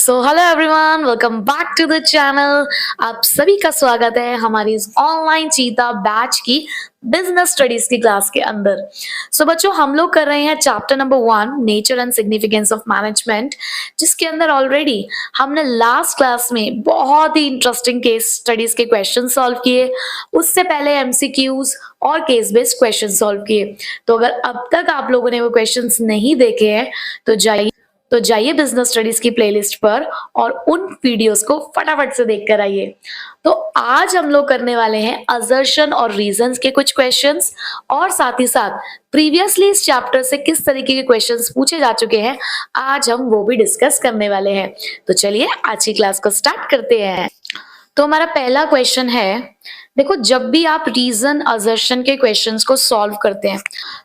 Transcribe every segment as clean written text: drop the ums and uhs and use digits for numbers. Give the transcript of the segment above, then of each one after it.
So hello everyone, welcome back to the channel. आप सभी का स्वागत है हमारी इस ऑनलाइन चीता बैच की बिजनेस स्टडीज की क्लास के अंदर। बच्चों, हम लोग कर रहे हैं chapter number 1, nature and significance of management, जिसके अंदर ऑलरेडी हमने लास्ट क्लास में बहुत ही इंटरेस्टिंग केस स्टडीज के क्वेश्चन सॉल्व किए। उससे पहले एमसीक्यूज और केस बेस्ड क्वेश्चन सॉल्व किए। तो अगर अब तक आप लोगों ने वो क्वेश्चंस नहीं देखे हैं तो जाइए बिजनेस स्टडीज की प्लेलिस्ट पर और उन वीडियोस को फटाफट से देख कर आइए। तो आज हम लोग करने वाले हैं असर्शन और रीजंस के कुछ क्वेश्चंस, और साथ ही साथ प्रीवियसली इस चैप्टर से किस तरीके के क्वेश्चंस पूछे जा चुके हैं आज हम वो भी डिस्कस करने वाले हैं। तो चलिए आज की क्लास को स्टार्ट करते हैं। तो हमारा पहला क्वेश्चन है, देखो, जब भी आप रीजन असर्शन के क्वेश्चंस को सॉल्व करते हैं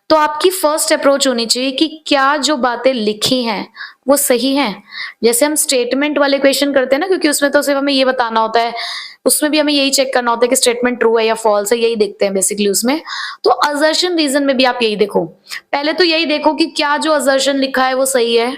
तो आपकी फर्स्ट अप्रोच होनी चाहिए कि क्या जो बातें लिखी हैं वो सही हैं। जैसे हम स्टेटमेंट वाले क्वेश्चन करते हैं ना, क्योंकि उसमें तो सिर्फ हमें ये बताना होता है, उसमें भी हमें यही चेक करना होता है कि स्टेटमेंट ट्रू है या फॉल्स है, यही देखते हैं बेसिकली उसमें। तो असर्शन रीजन में भी आप यही देखो, पहले तो यही देखो कि क्या जो असर्शन लिखा है वो सही है,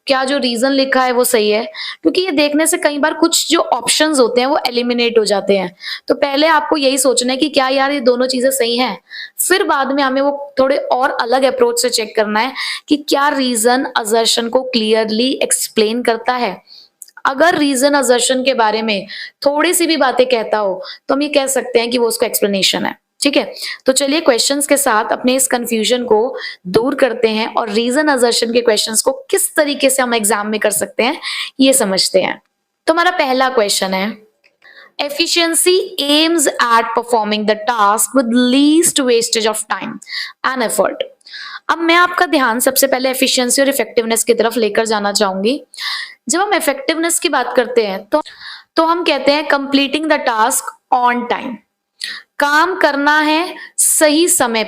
क्या जो रीजन लिखा है वो सही है, क्योंकि ये देखने से कई बार कुछ जो ऑप्शंस होते हैं वो एलिमिनेट हो जाते हैं। तो पहले आपको यही सोचना है कि क्या यार ये दोनों चीजें सही हैं, फिर बाद में हमें वो थोड़े और अलग अप्रोच से चेक करना है कि क्या रीजन असर्शन को क्लियरली एक्सप्लेन करता है। अगर रीजन असर्शन के बारे में थोड़ी सी भी बातें कहता हो तो हम ये कह सकते हैं कि वो उसका एक्सप्लेनेशन है। ठीक है, तो चलिए क्वेश्चंस के साथ अपने इस कंफ्यूजन को दूर करते हैं और रीजन असर्शन के क्वेश्चंस को किस तरीके से हम एग्जाम में कर सकते हैं ये समझते हैं। तो हमारा पहला क्वेश्चन है, efficiency aims at performing the task with least wastage of time and effort। अब मैं आपका ध्यान सबसे पहले एफिशिएंसी और इफेक्टिवनेस की तरफ लेकर जाना चाहूंगी। जब हम इफेक्टिवनेस की बात करते हैं तो हम कहते हैं completing the task on time, काम करना है सही समय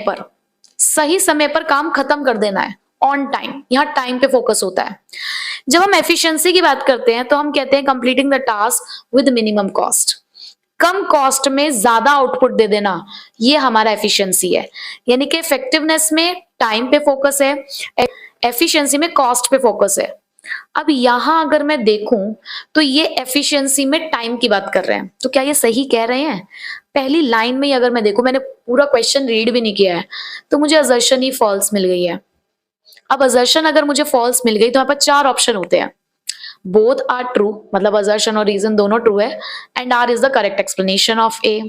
पर काम खत्म कर देना है, ऑन टाइम, यहाँ टाइम पे फोकस होता है। जब हम एफिशिएंसी की बात करते हैं तो हम कहते हैं completing the task with minimum cost, come cost में ज्यादा आउटपुट दे देना, ये हमारा एफिशिएंसी है। यानी कि इफेक्टिवनेस में टाइम पे फोकस है, एफिशिएंसी में कॉस्ट पे फोकस है। अब यहां अगर मैं देखूं तो ये एफिशिएंसी में टाइम की बात कर रहे हैं, तो क्या ये सही कह रहे हैं? पहली लाइन में ही अगर मैं देखूं, मैंने पूरा क्वेश्चन रीड भी नहीं किया है, तो मुझे असर्शन ही फॉल्स मिल गई है। अब असर्शन अगर मुझे फॉल्स मिल गई तो यहाँ पर 4 ऑप्शन होते हैं। बोथ आर ट्रू, मतलब असर्शन और रीजन दोनों ट्रू है, and R is the correct explanation of A.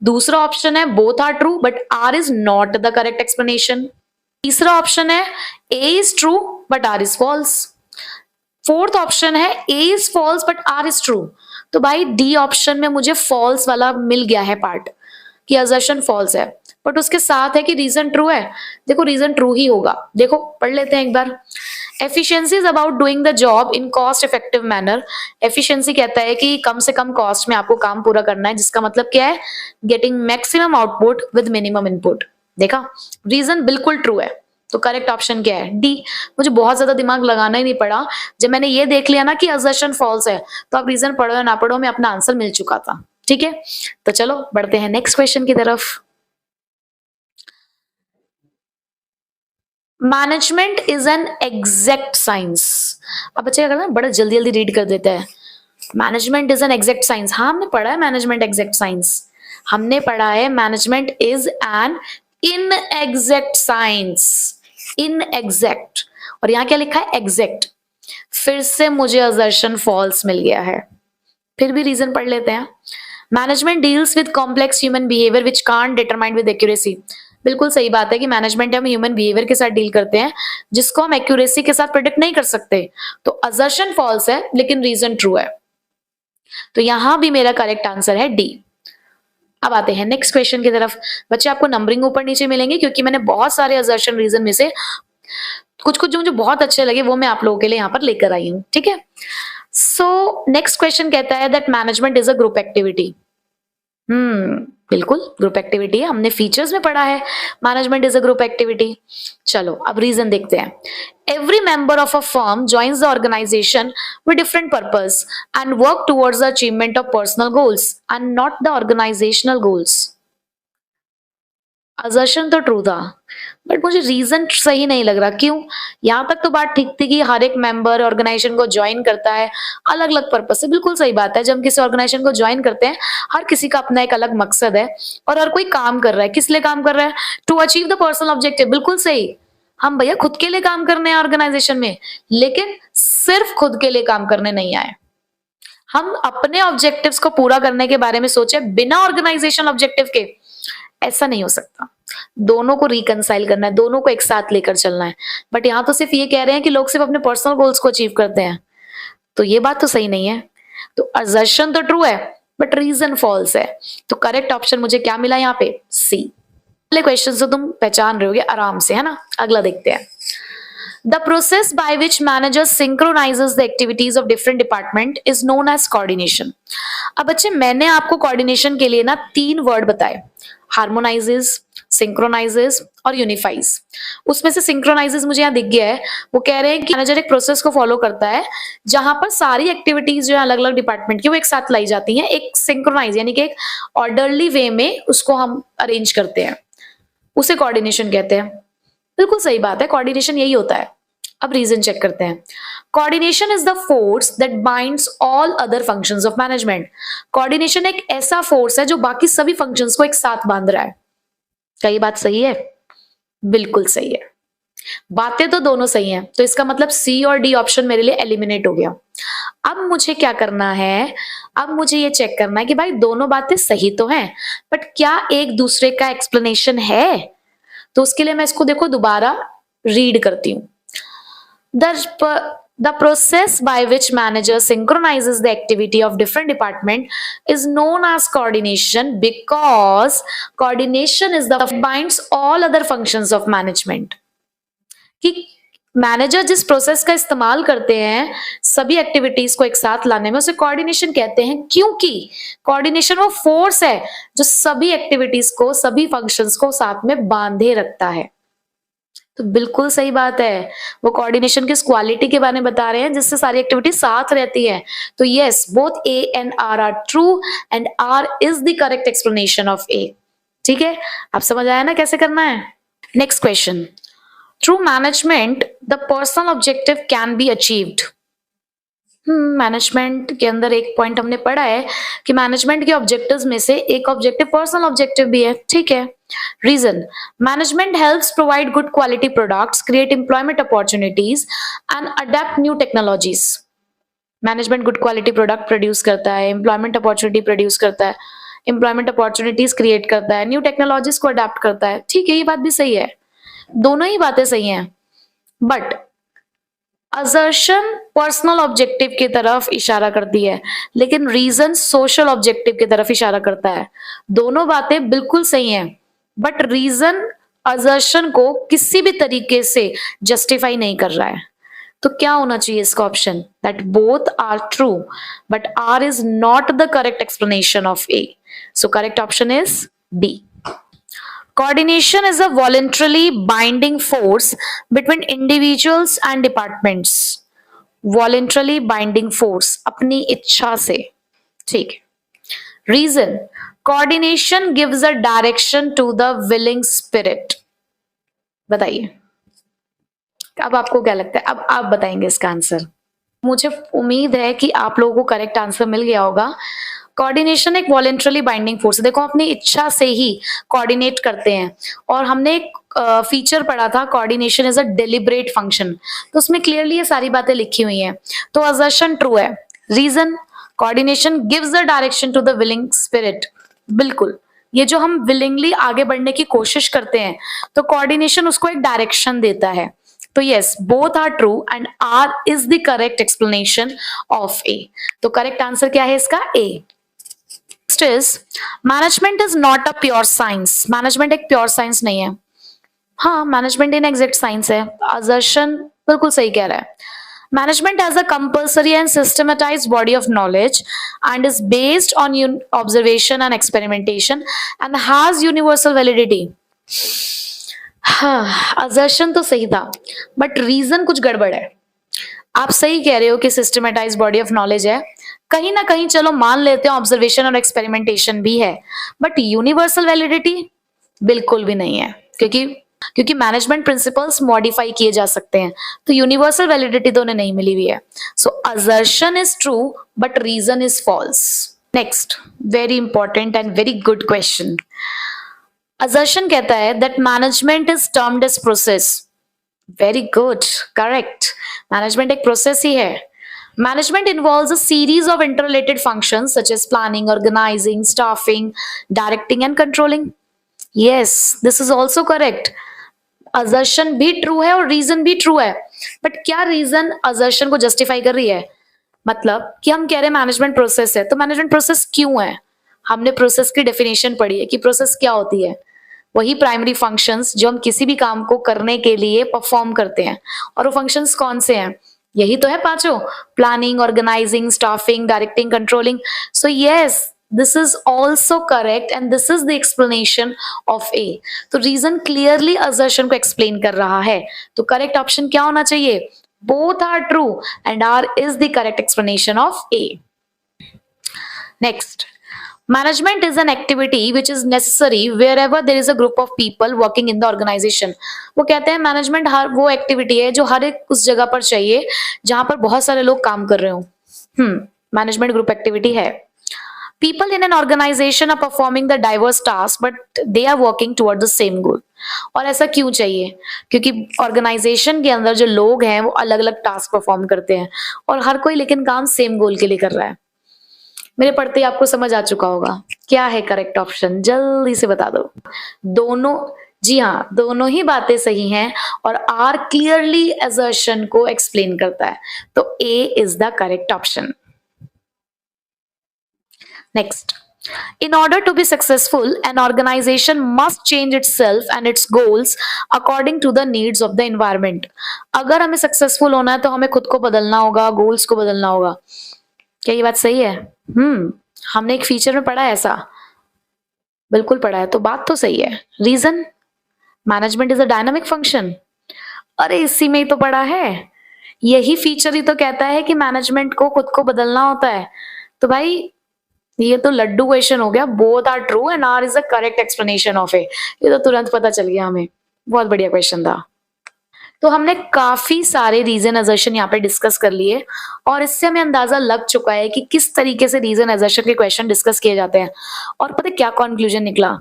दूसरा ऑप्शन है both are true but R is not the correct explanation. तीसरा ऑप्शन है A is true but R is false. Fourth option है A is false but R is true. तो भाई D option में मुझे false वाला मिल गया है पार्ट, कि असर्शन फॉल्स है, बट उसके साथ है कि रीजन ट्रू है। देखो रीजन ट्रू ही होगा, देखो पढ़ लेते हैं एक बार। Efficiency is about doing the job in cost effective manner. Efficiency कहता है कि कम से कम कॉस्ट में आपको काम पूरा करना है, जिसका मतलब क्या है, getting maximum output with minimum input. देखा, रीजन बिल्कुल ट्रू है, तो करेक्ट ऑप्शन क्या है, डी। मुझे बहुत ज्यादा दिमाग लगाना ही नहीं पड़ा, जब मैंने ये देख लिया ना कि असर्शन फॉल्स है, तो आप रीजन पढ़ो या ना पढ़ो, मैं अपना आंसर मिल चुका था। ठीक है, तो चलो बढ़ते हैं नेक्स्ट क्वेश्चन की तरफ। Management is an exact science. अब बच्चे क्या करते हैं, बड़ा जल्दी जल्दी रीड कर देते हैं। Management is an exact science, हाँ हमने पढ़ा है मैनेजमेंट एग्जैक्ट साइंस, हमने पढ़ा है management is an in exact science, in exact, और यहां क्या लिखा है, एग्जैक्ट। फिर से मुझे असर्शन फॉल्स मिल गया है, फिर भी रीजन पढ़ लेते हैं। Management deals with complex human behaviour which can't determine with accuracy. बिल्कुल सही बात है कि मैनेजमेंट हम ह्यूमन बिहेवियर के साथ डील करते हैं, जिसको हम एक्यूरेसी के साथ प्रेडिक्ट नहीं कर सकते। तो असर्शन फॉल्स है लेकिन रीजन ट्रू है, तो यहां भी मेरा करेक्ट आंसर है डी। अब आते हैं नेक्स्ट क्वेश्चन की तरफ। बच्चे आपको नंबरिंग ऊपर नीचे मिलेंगे, क्योंकि मैंने बहुत सारे असर्शन रीजन में से कुछ कुछ जो मुझे बहुत अच्छे लगे वो मैं आप लोगों के लिए यहाँ पर लेकर आई हूँ। ठीक है, सो नेक्स्ट क्वेश्चन कहता है that management is a group activity. बिल्कुल ग्रुप एक्टिविटी है, हमने फीचर्स में पढ़ा है management is a group activity. चलो अब रीजन देखते हैं। Every member of a firm joins the organisation with different purpose and work towards the achievement of personal goals and not the organisational goals. Assertion तो true था, but मुझे reason सही नहीं लग रहा। क्यों? यहाँ तक तो बात ठीक थी कि हर एक मेंबर ऑर्गेनाइजेशन को ज्वाइन करता है अलग अलग पर्पज से। बिल्कुल सही बात है, जब हम किसी ऑर्गेनाइजेशन को ज्वाइन करते हैं हर किसी का अपना एक अलग मकसद है और हर कोई काम कर रहा है। किस लिए काम कर रहा है? To achieve the personal objective. बिल्कुल सही, हम भैया खुद के लिए काम करने हैं ऑर्गेनाइजेशन में, लेकिन सिर्फ खुद के लिए काम करने नहीं आए। हम अपने ऑब्जेक्टिव्स को पूरा करने के बारे में सोचे बिना ऑर्गेनाइजेशन ऑब्जेक्टिव के। ऐसा नहीं हो सकता, दोनों को रिकंसाइल करना है, दोनों को एक साथ लेकर चलना है। बट यहाँ तो सिर्फ ये कह रहे हैं कि लोग सिर्फ अपने पर्सनल गोल्स को अचीव करते हैं, तो ये बात तो सही नहीं है। तो असर्शन तो ट्रू है बट रीजन फॉल्स है। तो करेक्ट ऑप्शन मुझे क्या मिला यहाँ पे? सी। पहले क्वेश्चन तो तुम पहचान रहे होगे आराम से, है ना? अगला देखते हैं। The process by which manager synchronizes the activities of different department is known as coordination. अब बच्चे मैंने आपको कोऑर्डिनेशन के लिए ना 3 वर्ड बताए, हार्मोनाइजेस, सिंक्रोनाइजेस और यूनिफाइज। उसमें से सिंक्रोनाइजेस मुझे यहाँ दिख गया है। वो कह रहे हैं कि मैनेजर एक प्रोसेस को फॉलो करता है जहां पर सारी एक्टिविटीज जो है अलग अलग डिपार्टमेंट की वो एक साथ लाई जाती हैं, एक सिंक्रोनाइज यानी कि एक ऑर्डरली वे में उसको हम अरेंज करते हैं, उसे कोऑर्डिनेशन कहते हैं। बिल्कुल सही बात है, कोऑर्डिनेशन यही होता है। अब रीजन चेक करते हैं। Coordination is the force that binds all other functions of management. Coordination एक ऐसा फोर्स है जो बाकी सभी फंक्शंस को एक साथ बांध रहा है। क्या ये बात सही है? बिल्कुल सही है। बातें तो दोनों सही हैं, तो इसका मतलब सी और डी ऑप्शन मेरे लिए एलिमिनेट हो गया। अब मुझे क्या करना है? अब मुझे ये चेक करना है कि भाई दोनों बातें सही तो हैं, बट क्या एक दूसरे का एक्सप्लेनेशन है? तो उसके लिए मैं इसको देखो दोबारा रीड करती हूँ। The process by which manager synchronizes the activity of different department is known as coordination because coordination is the binds all other functions of management. कि मैनेजर जिस प्रोसेस का इस्तेमाल करते हैं सभी एक्टिविटीज को एक साथ लाने में, उसे कोऑर्डिनेशन कहते हैं, क्योंकि कोऑर्डिनेशन वो फोर्स है जो सभी एक्टिविटीज को, सभी फंक्शंस को साथ में बांधे रखता है। तो बिल्कुल सही बात है, वो कोऑर्डिनेशन की क्वालिटी के बारे में बता रहे हैं जिससे सारी एक्टिविटी साथ रहती है। तो yes, both A and R are true and R is the correct explanation of A. ठीक है, अब समझ आया ना कैसे करना है? Next question. Through management the personal objective can be achieved. Management के अंदर एक पॉइंट हमने पढ़ा है कि मैनेजमेंट के ऑब्जेक्टिव्स में से एक ऑब्जेक्टिव पर्सनल ऑब्जेक्टिव भी है। ठीक है। Reason, management helps provide good quality products, create employment opportunities and adept new technologies. Management good quality product produce करता है, एम्प्लॉयमेंट अपॉर्चुनिटी प्रोड्यूस करता है, एम्प्लॉयमेंट अपॉर्चुनिटीज क्रिएट करता है, न्यू टेक्नोलॉजीज को अडेप्ट करता है। ठीक है, ये बात भी सही है, दोनों ही बातें सही हैं, बट असर्शन पर्सनल ऑब्जेक्टिव की तरफ इशारा करती है, लेकिन रीजन सोशल ऑब्जेक्टिव की तरफ इशारा करता है। दोनों बातें बिल्कुल सही हैं, बट रीजन असर्शन को किसी भी तरीके से जस्टिफाई नहीं कर रहा है। तो क्या होना चाहिए इसका option? That both are true but R is not the correct explanation of A. So correct option is D. Coordination is a voluntarily binding force between individuals and departments. Voluntarily binding force, अपनी इच्छा से। ठीक है। Reason, coordination gives a direction to the willing spirit. बताइए, अब आपको क्या लगता है? अब आप बताएंगे इसका आंसर। मुझे उम्मीद है कि आप लोगों को करेक्ट आंसर मिल गया होगा। कोऑर्डिनेशन एक वॉलेंट्रली बाइंडिंग फोर्स है। देखो, अपनी इच्छा से ही कोऑर्डिनेट करते हैं, और हमने एक फीचर पढ़ा था, coordination is a deliberate function, तो उसमें क्लियरली ये सारी बातें लिखी हुई हैं। तो असर्शन ट्रू है। Reason, coordination gives the direction to the willing spirit. बिल्कुल, ये जो हम विलिंगली आगे बढ़ने की कोशिश करते हैं तो कोऑर्डिनेशन उसको एक डायरेक्शन देता है। तो yes, both are true and R is the correct explanation of A. तो करेक्ट आंसर क्या है इसका? A. Is management is not a pure science. Management एक प्योर साइंस नहीं है। हाँ, मैनेजमेंट इन एग्जैक्ट साइंस है। असर्शन बिल्कुल सही कह रहा है। Management has a compulsory and systematized body of knowledge and is based on observation and experimentation and has universal validity. हाँ, असर्शन तो सही था, बट रीजन कुछ गड़बड़ है। आप सही कह रहे हो कि सिस्टमेटाइज बॉडी ऑफ नॉलेज है, कहीं ना कहीं चलो मान लेते हैं ऑब्जर्वेशन और एक्सपेरिमेंटेशन भी है, बट यूनिवर्सल वैलिडिटी बिल्कुल भी नहीं है, क्योंकि क्योंकि मैनेजमेंट प्रिंसिपल्स मॉडिफाई किए जा सकते हैं, तो यूनिवर्सल वैलिडिटी तो उन्हें नहीं मिली हुई है। So assertion is true but reason is false. Next, very important and very good question. Assertion कहता है that management is termed as process. Very good, correct. Management एक प्रोसेस ही है। Management involves a series of interrelated functions such as planning, organizing, staffing, directing and controlling. Yes, this is also correct. assertion भी true है और reason भी true है, but क्या reason assertion को जस्टिफाई कर रही है? मतलब कि हम कह रहे हैं मैनेजमेंट प्रोसेस है, तो मैनेजमेंट प्रोसेस क्यों है? हमने प्रोसेस की डेफिनेशन पढ़ी है कि प्रोसेस क्या होती है। वही प्राइमरी फंक्शंस जो हम किसी भी काम को करने के लिए परफॉर्म करते हैं, और वो फंक्शंस कौन से हैं? यही तो है पांचों: planning, organising, staffing, directing, controlling. So yes, this is also correct and this is the explanation of A. तो रीजन क्लियरली assertion को एक्सप्लेन कर रहा है, तो करेक्ट ऑप्शन क्या होना चाहिए? Both are true and R is the correct explanation of A. Next, management is an activity which is necessary wherever there is a group of people working in the organization. वो कहते हैं management हर वो activity है जो हर एक उस जगह पर चाहिए जहां पर बहुत सारे लोग काम कर रहे हो। मैनेजमेंट ग्रुप एक्टिविटी है। People in an organization are performing the diverse tasks, but they are working toward the same goal. और ऐसा क्यों चाहिए? क्योंकि ऑर्गेनाइजेशन के अंदर जो लोग हैं वो अलग अलग टास्क परफॉर्म करते हैं, और हर कोई लेकिन काम सेम गोल के लिए कर रहा है। मेरे पढ़ते ही आपको समझ आ चुका होगा क्या है करेक्ट ऑप्शन, जल्दी से बता दो। दोनों, जी हाँ, दोनों ही बातें सही हैं, और आर क्लियरली assertion को एक्सप्लेन करता है, तो A is the correct option. Next, in order to be successful, an organization must change itself and its goals according to the needs of the environment. अगर हमें सक्सेसफुल होना है तो हमें खुद को बदलना होगा, गोल्स को बदलना होगा। क्या ये बात सही है? हमने एक फीचर में पढ़ा है ऐसा, बिल्कुल पढ़ा है, तो बात तो सही है। Reason, management is a dynamic function. अरे इसी में ही तो पढ़ा है, यही फीचर ही तो कहता है कि मैनेजमेंट को खुद को बदलना होता है। तो भाई ये तो लड्डू क्वेश्चन हो गया। Both are true and R is the correct explanation of A. ये तो तुरंत पता चल गया हमें, बहुत बढ़िया क्वेश्चन था। तो हमने काफी सारे रीजन असर्शन यहाँ पे डिस्कस कर लिए, और इससे हमें अंदाजा लग चुका है कि किस तरीके से रीजन असर्शन के क्वेश्चन डिस्कस किए जाते हैं। और पता है क्या कंक्लूजन निकला?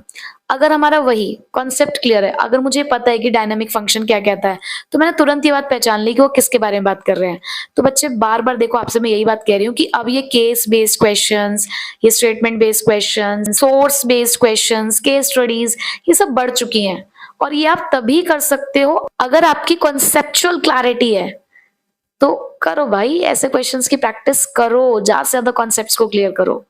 अगर हमारा वही कॉन्सेप्ट क्लियर है, अगर मुझे पता है कि डायनामिक फंक्शन क्या कहता है, तो मैंने तुरंत ये बात पहचान ली कि वो किसके बारे में बात कर रहे हैं। तो बच्चे बार बार देखो, आपसे मैं यही बात कह रही हूँ कि अब ये केस बेस्ड क्वेश्चंस, ये statement based questions, source based questions, case studies, ये सब बढ़ चुकी हैं, और ये आप तभी कर सकते हो अगर आपकी कॉन्सेप्चुअल क्लैरिटी है। तो करो भाई, ऐसे क्वेश्चंस की प्रैक्टिस करो, ज्यादा से ज्यादा कॉन्सेप्ट्स को क्लियर करो।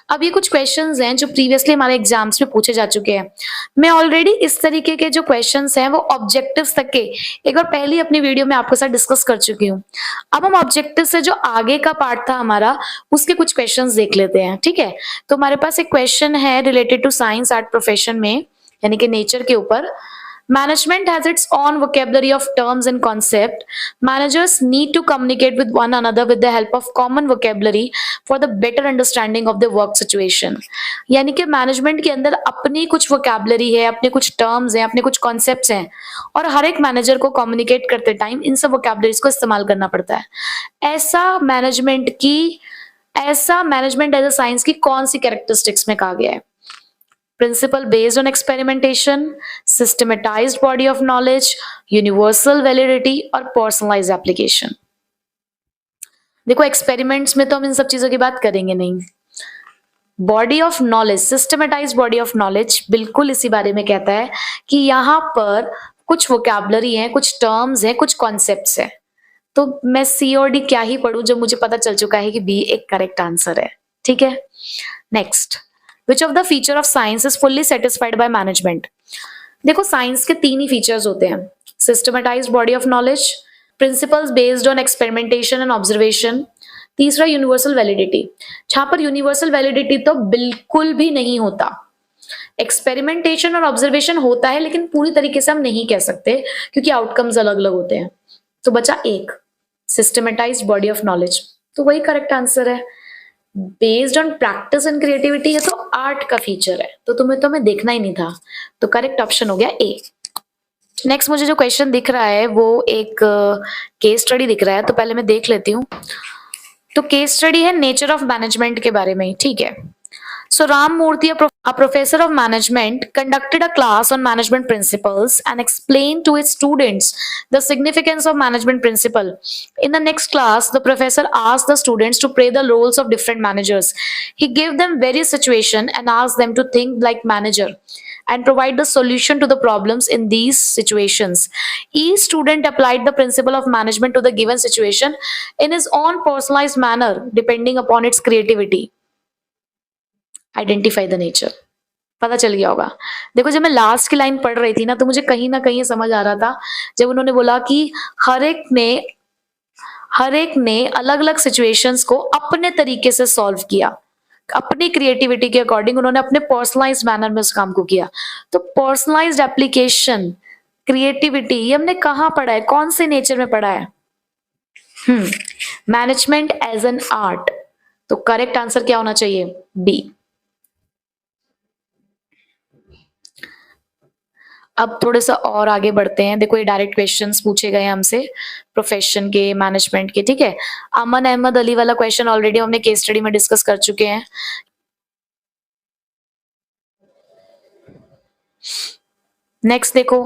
अब ये कुछ क्वेश्चंस हैं जो प्रीवियसली हमारे एग्जाम्स में पूछे जा चुके हैं। मैं ऑलरेडी इस तरीके के जो क्वेश्चंस हैं वो ऑब्जेक्टिव्स तक के एक बार पहले अपनी वीडियो में आपके साथ डिस्कस कर चुकी हूँ। अब हम ऑब्जेक्टिव से जो आगे का पार्ट था हमारा, उसके कुछ क्वेश्चंस देख लेते हैं, ठीक है? तो हमारे पास एक क्वेश्चन है related to science art profession में, यानी कि नेचर के ऊपर। Management has its own vocabulary of terms and concept. Managers need to communicate with one another with the help of common vocabulary for the better understanding of the work situation. यानी कि management के अंदर अपनी कुछ vocabulary है, अपने कुछ terms हैं, अपने कुछ concepts हैं, और हर एक मैनेजर को communicate करते टाइम इन सब vocabularies को इस्तेमाल करना पड़ता है। ऐसा मैनेजमेंट एज अ साइंस की कौन सी कैरेक्टरिस्टिक्स में कहा गया है? Principle based on experimentation, systematized body of knowledge, universal validity और personalized application। देखो, एक्सपेरिमेंट्स में तो हम इन सब चीजों की बात करेंगे नहीं। Body of knowledge, systematised body of knowledge, बिल्कुल इसी बारे में कहता है कि यहाँ पर कुछ वोकैबुलरी है, कुछ टर्म्स है, कुछ कॉन्सेप्ट्स है। तो मैं सी और डी क्या ही पढ़ूं जब मुझे पता चल चुका है कि बी एक करेक्ट आंसर है, ठीक है? Next, Which of the feature of science is fully satisfied by management? देखो, साइंस के तीन ही फीचर्स होते हैं: systematised body of knowledge, principles based on experimentation and observation, तीसरा यूनिवर्सल वैलिडिटी। जहां पर यूनिवर्सल वैलिडिटी तो बिल्कुल भी नहीं होता। एक्सपेरिमेंटेशन और ऑब्जर्वेशन होता है, लेकिन पूरी तरीके से हम नहीं कह सकते क्योंकि आउटकम्स अलग अलग होते हैं। तो बचा एक, सिस्टमेटाइज्ड बॉडी ऑफ नॉलेज, तो वही करेक्ट आंसर है। Based on practice and creativity, ये तो आर्ट का फीचर है, तो तुम्हें देखना ही नहीं था। तो करेक्ट ऑप्शन हो गया ए। नेक्स्ट मुझे जो क्वेश्चन दिख रहा है वो एक केस स्टडी दिख रहा है, तो पहले मैं देख लेती हूँ। तो केस स्टडी है नेचर ऑफ मैनेजमेंट के बारे में ही, ठीक है। So Ram Murthy, a professor of management, conducted a class on management principles and explained to his students the significance of management principle. In the next class, the professor asked the students to play the roles of different managers. He gave them various situations and asked them to think like manager and provide the solution to the problems in these situations. Each student applied the principle of management to the given situation in his own personalized manner, depending upon its creativity. Identify the nature, पता चल गया होगा। देखो जब मैं last की line पढ़ रही थी ना, तो मुझे कहीं ना कहीं समझ आ रहा था जब उन्होंने बोला कि हर एक ने अलग अलग सिचुएशंस को अपने तरीके से सॉल्व किया, अपनी क्रिएटिविटी के अकॉर्डिंग उन्होंने अपने पर्सनलाइज्ड मैनर में उस काम को किया। तो पर्सनलाइज्ड एप्लीकेशन, क्रिएटिविटी, ये हमने कहाँ पढ़ा है, कौन से नेचर में पढ़ा है? Management as an art. तो करेक्ट आंसर क्या होना चाहिए? बी। अब थोड़ा सा और आगे बढ़ते हैं। देखो ये डायरेक्ट क्वेश्चंस पूछे गए हमसे प्रोफेशन के, मैनेजमेंट के, ठीक है। अमन अहमद अली वाला क्वेश्चन ऑलरेडी हमने केस स्टडी में डिस्कस कर चुके हैं। नेक्स्ट देखो,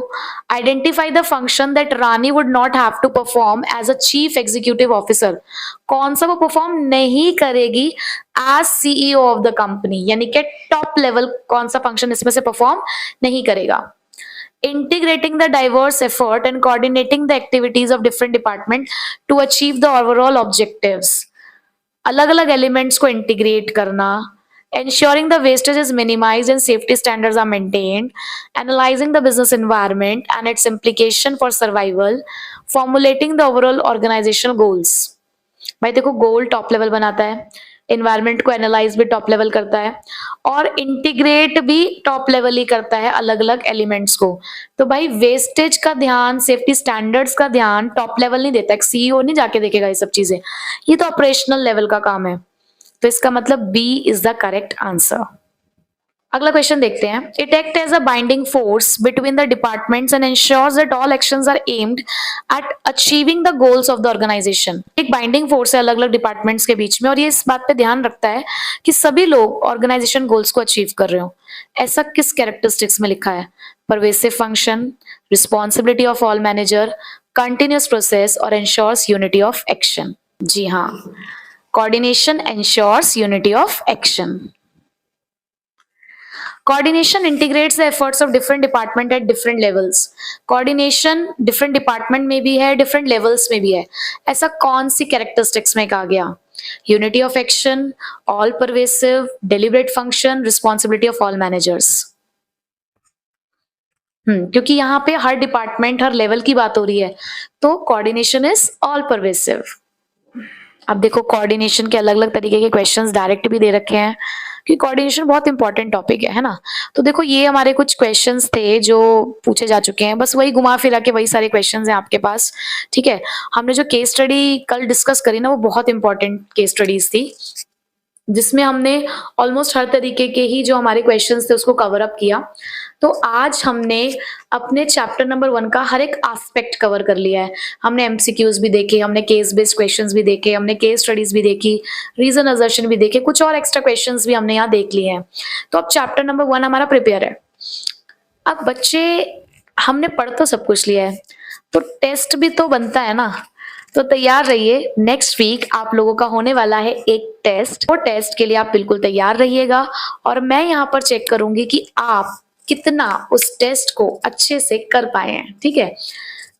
identify the function that Rani would not have to perform as a chief executive officer. कौन सा वो परफॉर्म नहीं करेगी as CEO of the company, यानी कि टॉप लेवल कौन सा फंक्शन इसमें से परफॉर्म नहीं करेगा। Integrating the diverse effort and coordinating the activities of different departments to achieve the overall objectives. अलग अलग एलिमेंट्स को इंटीग्रेट करना, ensuring the wastage is minimized and safety standards are maintained, analyzing the business environment and its implication for survival, formulating the overall organizational goals. भाई देखो गोल top level बनाता है, environment को analyse भी टॉप लेवल करता है और इंटीग्रेट भी टॉप लेवल ही करता है अलग अलग एलिमेंट्स को। तो भाई वेस्टेज का ध्यान, सेफ्टी स्टैंडर्ड्स का ध्यान टॉप लेवल नहीं देता, सीईओ नहीं जाके देखेगा ये सब चीजें, ये तो ऑपरेशनल लेवल का काम है। तो इसका मतलब B is the correct answer. अगला क्वेश्चन देखते हैं। It act as a binding force between the departments and ensures that all actions are aimed at achieving the goals of the organisation. एक बाइंडिंग फोर्स है अलग अलग departments के बीच में और ये इस बात पे ध्यान रखता है कि सभी लोग ऑर्गेनाइजेशन गोल्स को अचीव कर रहे हो। ऐसा किस कैरेक्टरिस्टिक्स में लिखा है? Pervasive function, responsibility of all manager, continuous process और इंश्योर्स यूनिटी ऑफ एक्शन। जी हाँ, coordination ensures unity of action. Coordination integrates the efforts of different department at different levels. Coordination different department में भी है, different levels में भी है। ऐसा कौन सी characteristics में कहा गया? Unity of action, all pervasive, deliberate function, responsibility of all managers. क्योंकि यहाँ पे हर डिपार्टमेंट, हर लेवल की बात हो रही है, तो कोऑर्डिनेशन इज ऑल परवेसिव। अब देखो कोऑर्डिनेशन के अलग अलग तरीके के क्वेश्चंस डायरेक्ट भी दे रखे हैं कि कोऑर्डिनेशन बहुत इंपॉर्टेंट टॉपिक है ना। तो देखो ये हमारे कुछ क्वेश्चंस थे जो पूछे जा चुके हैं, बस वही घुमा फिरा के वही सारे क्वेश्चंस हैं आपके पास, ठीक है। हमने जो केस स्टडी कल डिस्कस करी ना, वो बहुत इंपॉर्टेंट केस स्टडीज थी जिसमें हमने ऑलमोस्ट हर तरीके के ही जो हमारे क्वेश्चंस थे उसको कवर अप किया। तो आज हमने अपने चैप्टर नंबर 1 का हर एक एस्पेक्ट कवर कर लिया है। हमने एमसीक्यूज भी देखे, हमने केस बेस्ड क्वेश्चंस भी देखे, हमने केस स्टडीज भी देखी, रीजन असर्शन भी देखे, कुछ और एक्स्ट्रा क्वेश्चंस भी हमने यहाँ देख लिए हैं। तो अब चैप्टर नंबर 1 हमारा प्रिपेयर है। अब बच्चे, हमने पढ़ तो सब कुछ लिया है, तो टेस्ट भी तो बनता है ना, तो तैयार रहिए। नेक्स्ट वीक आप लोगों का होने वाला है एक टेस्ट, वो टेस्ट के लिए आप बिल्कुल तैयार रहिएगा और मैं यहाँ पर चेक करूंगी कि आप कितना उस टेस्ट को अच्छे से कर पाए हैं, ठीक है।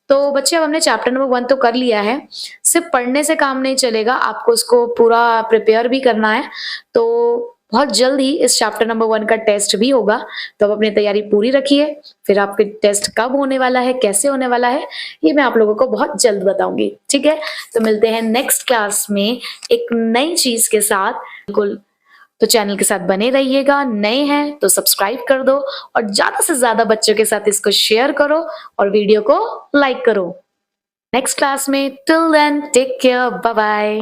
तो बच्चे अब हमने चैप्टर नंबर 1 तो कर लिया है, सिर्फ पढ़ने से काम नहीं चलेगा, आपको उसको पूरा प्रिपेयर भी करना है। तो बहुत जल्द ही इस चैप्टर नंबर 1 का टेस्ट भी होगा, तो अब अपनी तैयारी पूरी रखिए। फिर आपके टेस्ट कब होने वाला है, कैसे होने वाला है, ये मैं आप लोगों को बहुत जल्द बताऊंगी, ठीक है। तो मिलते हैं नेक्स्ट क्लास में एक नई चीज के साथ। बिल्कुल, तो चैनल के साथ बने रहिएगा। नए हैं तो सब्सक्राइब कर दो और ज्यादा से ज्यादा बच्चों के साथ इसको शेयर करो और वीडियो को लाइक करो। नेक्स्ट क्लास में, till then take care, bye bye.